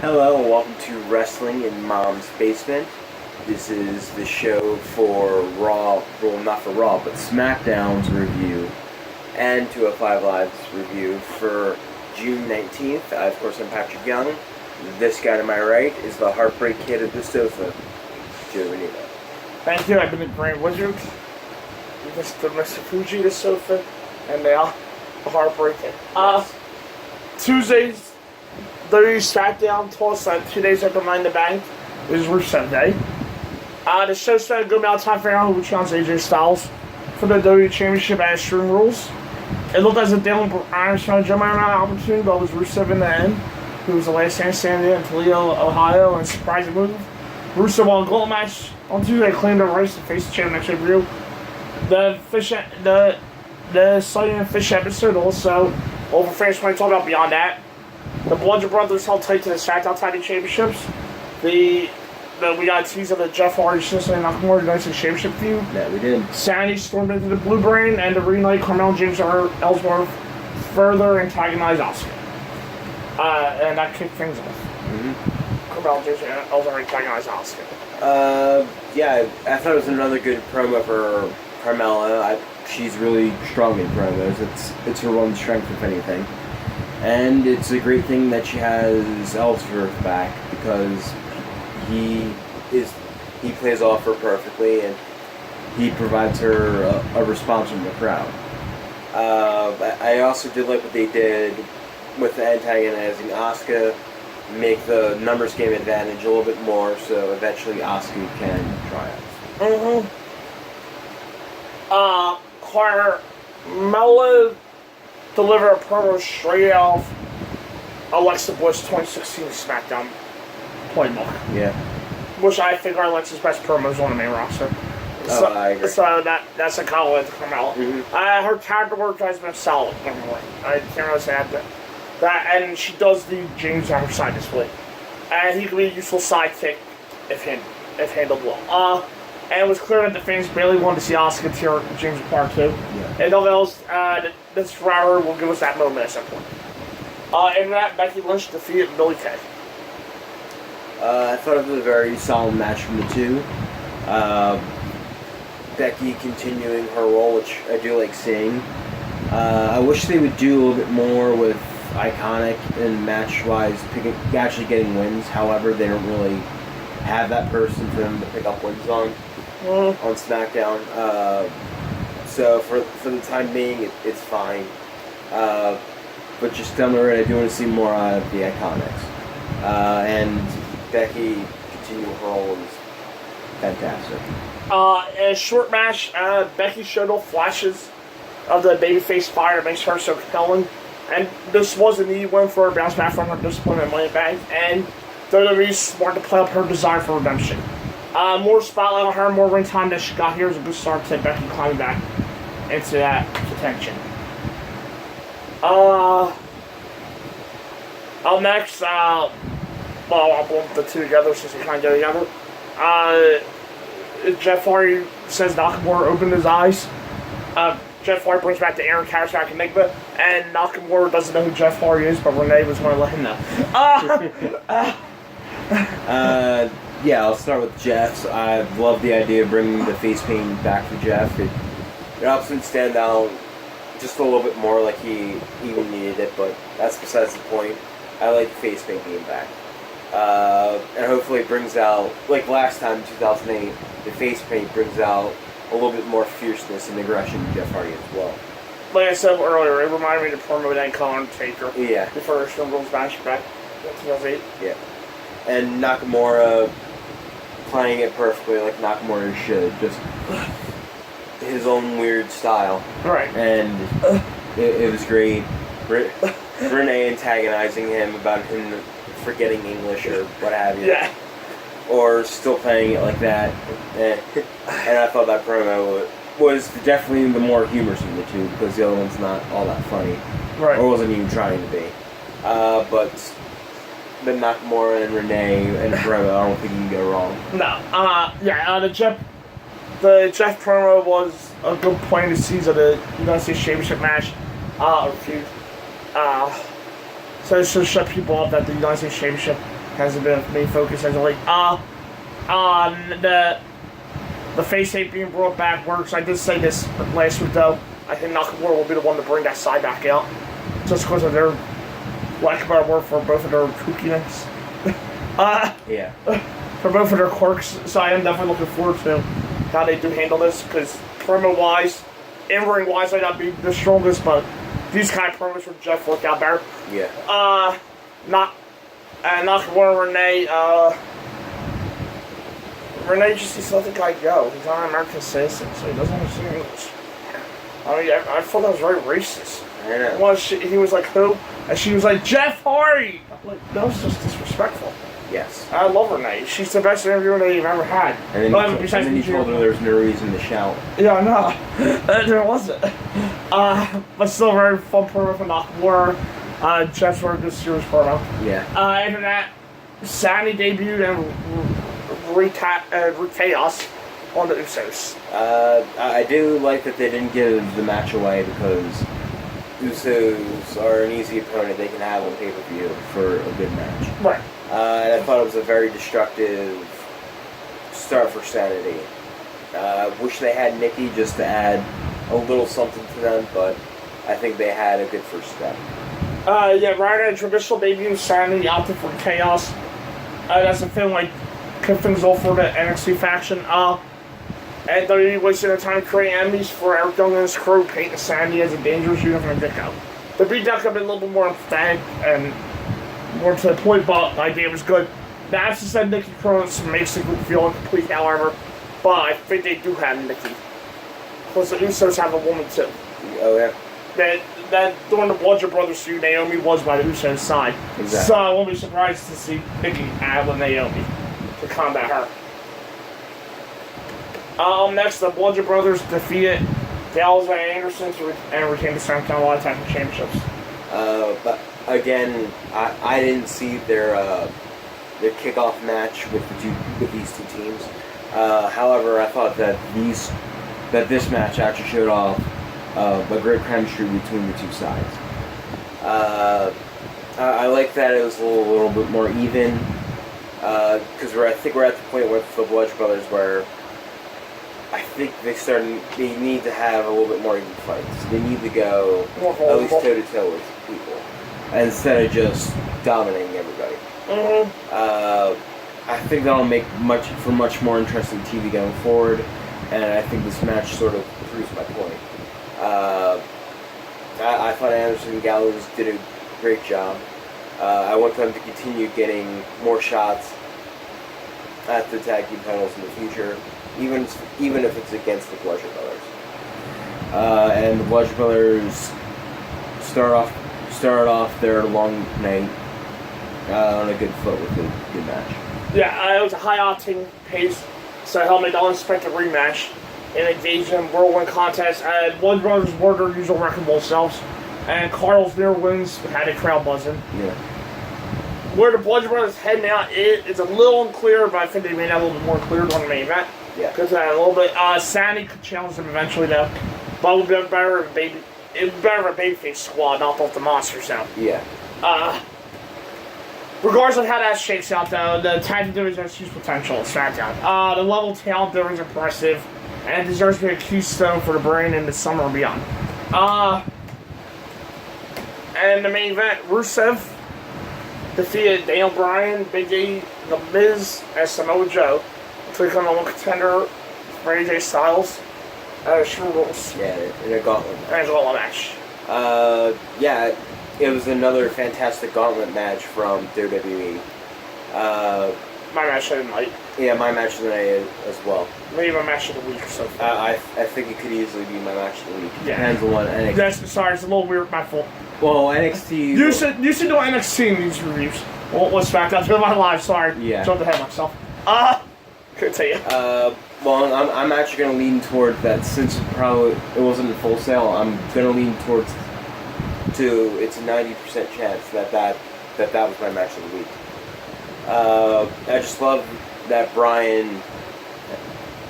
Hello and welcome to Wrestling in Mom's Basement. This is the show for Raw, well not for Raw, but SmackDown's review and 205 Live's review for June 19th. Of course, I'm Patrick Young. This guy to my right is the Heartbreak Kid of the sofa, Joe Renito. Thank you, I've been the Grand Wizard. Mr. Fuji, the sofa, and now the Heartbreak Kid. Yes. Tuesdays, WWE SmackDown told us that 2 days after Money in the Bank is Rusev Day. The show started a good amount of time for Lucha against AJ Styles for the WWE Championship at Extreme Rules. It looked as if Dylan Bryan was trying to jump out of that opportunity, but it was Rusev in the end, who was the last man standing in Toledo, Ohio, and a surprising move. Rusev won a gold match on Tuesday, claimed the rights to face the champion next review. The Sighting and Fish episode also over fans when I talk about beyond that. The Bludgeon Brothers held tight to the SmackDown Tag Team Championships. We got a tease of the Jeff Hardy and Nakamura United States Championship feud. Yeah, we did. Sanity stormed into the Blue Brain, and to reunite Carmel and James Ellsworth further antagonize Asuka. And that kicked things off. Carmel and James Ellsworth antagonize Asuka. Yeah, I thought it was another good promo for Carmella. She's really strong in promos. It's her one strength, if anything. And it's a great thing that she has Ellsworth back because he plays off her perfectly and he provides her a response from the crowd. I also did like what they did with the antagonizing Asuka, make the numbers game advantage a little bit more so eventually Asuka can triumph. Carmella deliver a promo straight off Alexa Bliss 2016 SmackDown playbook. Yeah. Which I think are Alexa's best promos on the main roster. I agree. So that's a compliment to Carmella. Her character work has been solid. I can't really say that. And she does the James on her side this week. And he can be a useful sidekick if handled well. And it was clear that the fans barely wanted to see Asuka tear James apart too. Yeah. And nothing else, this rivalry will give us that moment at some point. And that Becky Lynch defeated Billie Kay. I thought it was a very solid match from the two. Becky continuing her role, which I do like seeing. I wish they would do a little bit more with Iconic and match-wise, actually getting wins. However, they don't really have that person for them to pick up wins on SmackDown. So for the time being, it's fine. But just down the road, I do want to see more out of the Iconics. And Becky continue her role is fantastic. In a short match, Becky showed off flashes of the babyface fire that makes her so compelling. And this was a needed win for her bounce back from her disappointment in Money in the Bank. And WWE's smart to play up her desire for redemption. More spotlight on her, more ring time that she got here is a good start to Becky climbing back into that contention. Next, I'll lump the two together since they kind of go together. Jeff Hardy says Nakamura opened his eyes. Jeff Hardy brings back the Aaron Karasek Enigma, and Nakamura doesn't know who Jeff Hardy is, but Renee was going to let him know. Yeah, I'll start with Jeff's. I love the idea of bringing the face paint back for Jeff. It helps him stand out just a little bit more like he even needed it, but that's besides the point. I like the face paint being back. And hopefully it brings out, like last time in 2008, the face paint brings out a little bit more fierceness and aggression in Jeff Hardy as well. Like I said earlier, it reminded me of the promo that Colin Taker. Yeah. The first Rules match back in 2008. Yeah. And Nakamura playing it perfectly like Nakamura should. Just his own weird style. Right. And it was great. Renee antagonizing him about him forgetting English or what have you. Yeah. Or still playing it like that. And I thought that promo was definitely the more humorous of the two because the other one's not all that funny. Right. Or wasn't even trying to be. But Nakamura and Renee and promo, I don't think you can go wrong. No. The Jeff promo was a good point in the season of the United States Championship match. Feud. So it's to shut people up that the United States Championship hasn't been a main focus as of late. The face tape being brought back works. I did say this last week though. I think Nakamura will be the one to bring that side back out, just because of their lack of a better word for both of their kookiness. Yeah. For both of their quirks, so I am definitely looking forward to how they do handle this, because promo-wise, in-ring wise, might not be the strongest, but these kind of promos with Jeff work out better. Yeah. Nakamura, Renee just needs to let the guy go. He's not an American citizen, so he doesn't understand English. I mean, I thought that was very racist. I know. Well, he was like, who? And she was like, Jeff Hardy! I'm like, that was just disrespectful. Yes. I love Renee. She's the best interviewer they've ever had. And then you told her there was no reason to shout. Yeah, no. There wasn't. But still very fun promo for Nakamura. Jeff's very good serious promo. Yeah. After that, Sandy debuted and Chaos on the Usos. I do like that they didn't give the match away, because Usos are an easy opponent they can have on pay-per-view for a good match. Right. And I thought it was a very destructive start for Sanity. Wish they had Nikki just to add a little something to them, but I think they had a good first step. Yeah, right at a traditional debut, Sanity out there for Chaos. That's a thing like kick things off for the NXT faction. And WWE wasted their time to create enemies for Eric Young and his crew, painting Sandy as a dangerous unit from the get-go. The beatdown could have been a little bit more emphatic and more to the point, but the idea was good. The absence of Nikki Cross makes the group feel incomplete, however, but I think they do have Nikki. Plus, the Usos have a woman too. Oh, yeah. That during the Bludgeon Brothers feud, Naomi was by the Usos' side. Exactly. So I won't be surprised to see Nikki add with Naomi to combat her. Next, the Bludgeon Brothers defeated Gallows and Anderson and retained the SmackDown World Tag Team Championships. But again, I didn't see their kickoff match with these two teams. However, I thought that this match actually showed off a great chemistry between the two sides. I like that it was a little bit more even, because I think we're at the point with the Bludgeon Brothers where I think they need to have a little bit more even fights. They need to go at least toe-to-toe with people, instead of just dominating everybody. I think that'll make much more interesting TV going forward, and I think this match sort of proves my point. I thought Anderson and Gallows did a great job. I want them to continue getting more shots at the tag team titles in the future, even if it's against the Bludgeon Brothers. And the Bludgeon Brothers started off their long night on a good foot with a good match. Yeah, it was a high-octane pace, so helmet don't expect a rematch. And engaged in whirlwind contest. Bludgeon Brothers were their usual wrecking ball selves, and Carl's near wins had a crowd buzzing. Yeah. Where the Bludgeon Brothers heading out, it's a little unclear, but I think they made that a little bit more clear during the main event. Yeah. Because a little bit, Sandy could challenge them eventually, though. But it would be better if a babyface squad knocked off the monsters out. Yeah. Regardless of how that shakes out, though, the tag team division has huge potential at SmackDown. The level of talent there is impressive, and it deserves to be a keystone for the brand in the summer and beyond. And the main event, Rusev defeated Daniel Bryan, Big E, The Miz, and Samoa Joe to become the one contender for AJ Styles at Extreme Rules. Yeah, in a gauntlet match. And a gauntlet match. Yeah, it was another fantastic gauntlet match from WWE. My match of the night. Yeah, my match of the night as well. Maybe my match of the week or something. I think it could easily be my match of the week. Yeah. Depends on what NXT. Sorry, it's a little weird, my fault. Well, NXT. You should do NXT in these reviews. What's SmackDown? It's my live. Sorry. Yeah. Jumped ahead of myself. Couldn't tell you. Well, I'm actually going to lean toward that, since it wasn't in Full Sail. I'm going to lean towards it's a 90% chance that was my match of the week. I just love that Bryan.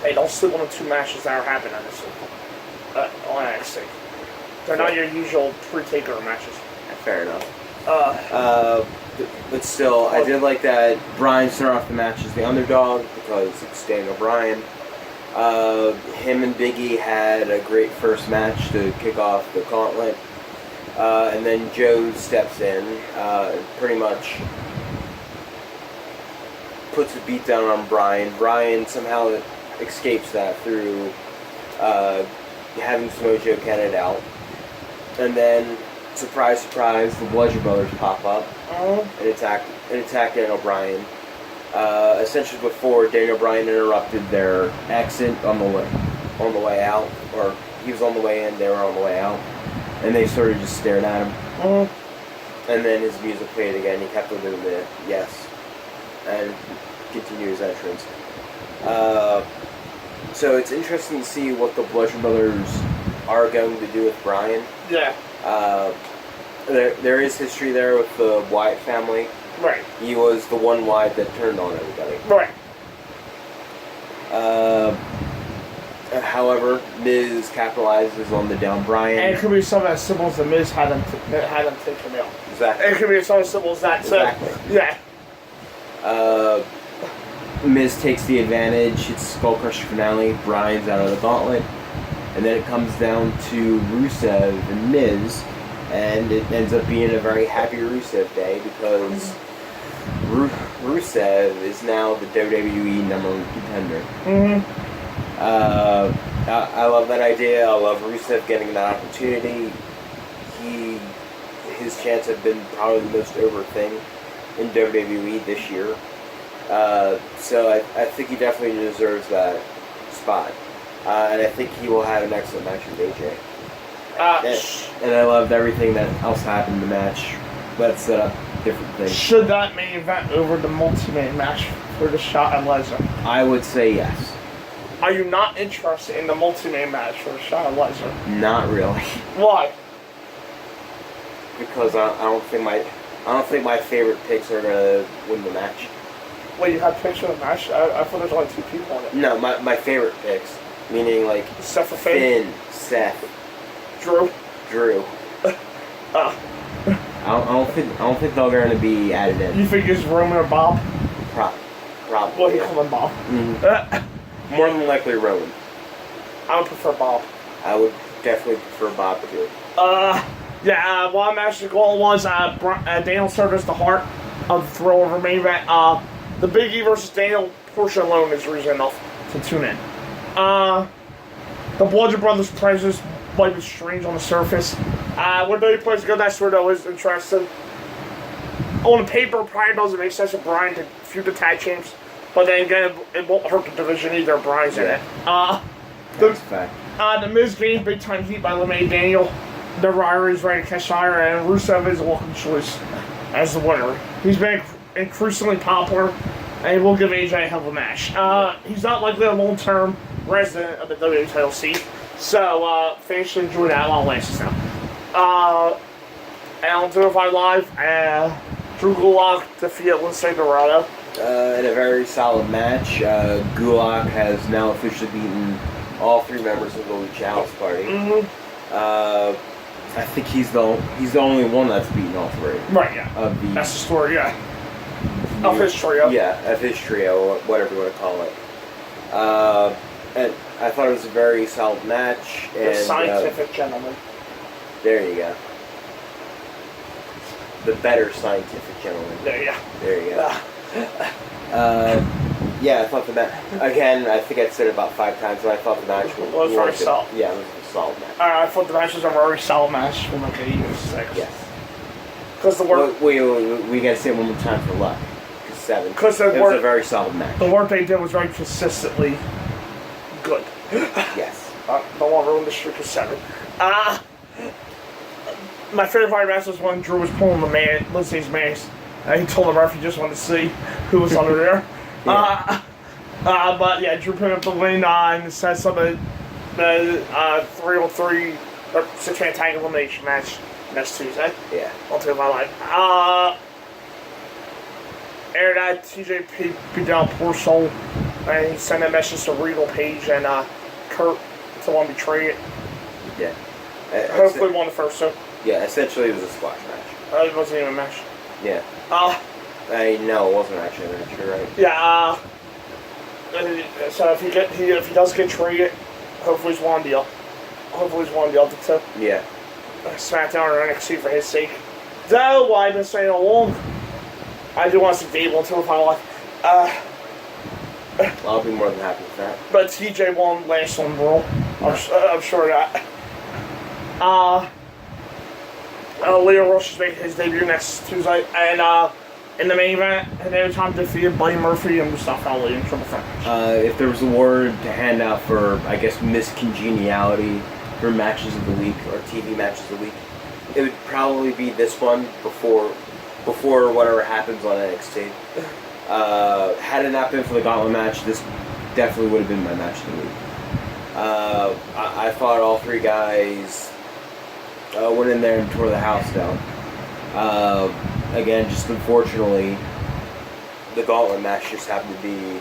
Hey, don't sleep on the two matches that are happening on this on NXT. They're not your usual pre-taker matches. Fair enough. But still, I did like that Bryan started off the match as the underdog because it's Daniel Bryan. Him and Big E had a great first match to kick off the gauntlet. And then Joe steps in, pretty much puts a beat down on Bryan. Bryan somehow escapes that through having Samoa counted out. And then, surprise, surprise, the Bludgeon Brothers pop up and attack Daniel Bryan. Essentially before Daniel Bryan interrupted their exit on the way out, or he was on the way in, they were on the way out, and they sort of just stared at him. And then his music played again. He kept on doing the yes, and continued his entrance. So it's interesting to see what the Bludgeon Brothers are going to do with Bryan. Yeah. There is history there with the Wyatt family. Right. He was the one Wyatt that turned on everybody. Right. However, Miz capitalizes on the down Bryan. And it could be some of the symbols the Miz had him taken out. Exactly. It could be some of the symbols that too. Exactly. Yeah. Miz takes the advantage. It's Skull Crusher finale. Bryan's out of the gauntlet. And then it comes down to Rusev and Miz. And it ends up being a very happy Rusev day because Rusev is now the WWE #1 contender. I love that idea. I love Rusev getting that opportunity. His chants have been probably the most over thing in WWE this year. So I think he definitely deserves that spot. And I think he will have an excellent match with AJ. And I loved everything that else happened in the match. Let's set up different things. Should that main event over the multi-man match for the shot at Lesnar? I would say yes. Are you not interested in the multi-man match for the shot at Lesnar? Not really. Why? Because I don't think my favorite picks are gonna win the match. Wait, you had picks of the match? I thought there's only 2 people in it. No, my favorite picks, meaning like Seth for Finn, Seth, Drew. I don't think they're gonna be added in. You think it's Roman or Bob? Probably. What do you call him, Bob? More than likely Roman. I would prefer Bob. I would definitely prefer Bob too. One match the goal was Daniel served as the heart of the throw over main event. The Big E versus Daniel portion alone is reason enough to tune in. The Bludgeon Brothers presence might be strange on the surface. When they plays good, that's where that was interesting. On paper, probably doesn't make sense for Bryan to feud the tag champs, but then again, it won't hurt the division either. Bryan's in it. That's a fact. The Miz gained big time heat by LeMay Daniel. The rivalry is ready to catch fire, and Rusev is a welcome choice as the winner. He's been increasingly popular, and he will give AJ a hell of a match. He's not likely a long-term resident of the WWE title seat, so fans should enjoy that while it lasts now. And on 205 Live, Drew Gulak defeated Lince Dorado. In a very solid match, Gulak has now officially beaten all 3 members of the Lucha House Party. I think he's the only one that's beaten all 3. Right, yeah. That's the story, yeah. Of his trio. Yeah, of his trio, whatever you want to call it. And I thought it was a very solid match. The scientific gentleman. There you go. The better scientific gentleman. There you go. Yeah, I thought the match. Again, I think I'd said it about 5 times, but I thought the match was very solid. Yeah, it was a solid match. I thought the match was a very solid match from like 86. Yes. Because the work. We gotta say it one more time for luck. 7. Because it was a very solid match. The work they did was very consistently good. Yes. Don't want to ruin the streak of 7. My favorite part of the match was when Drew was pulling Lindsay's mask. He told the ref he just wanted to see who was under there. Yeah. But yeah, Drew picked up the win and said some of the 3-on-3 or 6-man tag elimination match next Tuesday. Yeah. On 205 Live. Aired that TJP beat down Poor Soul, and he sent a message to Regal Page and Kurt to want to betray it. Yeah. Hopefully won the first two. Yeah, essentially it was a squash match. It wasn't even a match. Yeah. No, it wasn't actually a match. You're right. Yeah. So if he does get traded, hopefully he's one deal. Hopefully he's one deal to Yeah. SmackDown or NXT for his sake. Though, what I've been saying all along, I do want to see Gable until the final life. I'll be more than happy with that. But TJ won last on Raw. I'm sure of that. Leo Rush is making his debut next Tuesday, and in the main event, Hideo Time defeated Buddy Murphy and Mustafa Ali in triple threat. If there was a award to hand out for, I guess, miscongeniality for matches of the week or TV matches of the week, it would probably be this one before whatever happens on NXT. Had it not been for the Gauntlet match, this definitely would have been my match of the week. I thought all three guys went in there and tore the house down. Again, just unfortunately, the Gauntlet match just happened to be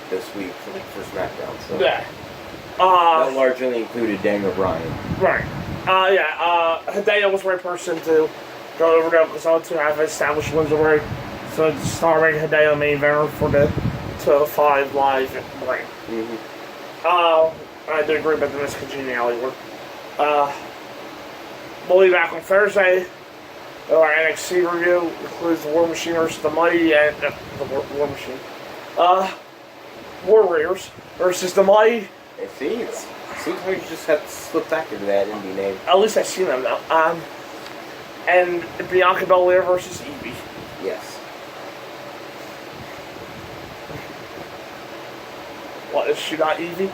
this week for SmackDown. So Yeah. that largely included Daniel Bryan. Right. Hideo was the right person to go over there because I want to have established wins already. So starring Hideo main eventer for the 205 Live brand. I do agree about the miscongeniality work. We'll be back on Thursday. Our NXT review includes the War Machine versus the Mighty and the War Machine. Warriors versus the Mighty. It seems like you just have to slip back into that indie name. At least I've seen them now. And Bianca Belair versus Evie. Yes. What, is she not Evie?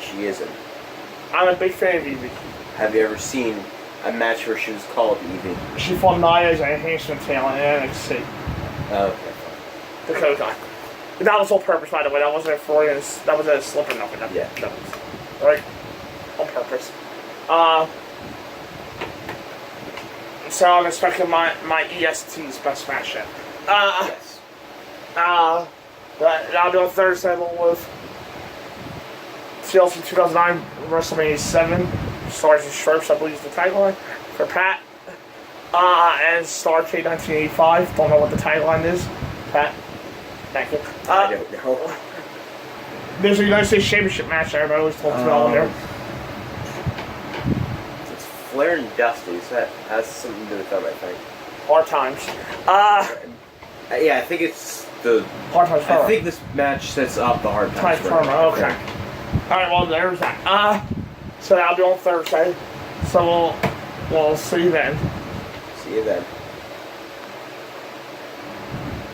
She isn't. I'm a big fan of Evie. Have you ever seen a match where she was called Evie? She fought Nia as an enhancement talent in NXT. Oh, okay, fine. The Code Guy. That was on purpose, by the way. That wasn't a Freudian. That was a slip or nothing. Yeah. That was, right? On purpose. So I'm expecting my EST's best match yet. Yes. I'll do a Thursday along with TLC 2009 WrestleMania 7. Stars and Stripes, I believe, is the tagline for Pat. And Starrcade 1985. Don't know what the tagline is. Pat. Thank you. I don't know. There's a United States Championship match that everybody always talks about on there. It's Flair and Dusty, so that has something to do with them, I think. Hard times. Yeah, I think it's the... Hard times promo. I think this match sets up the Hard Times promo. Okay. Alright, well, there's that. So that'll be on Thursday. So we'll see you then. See you then.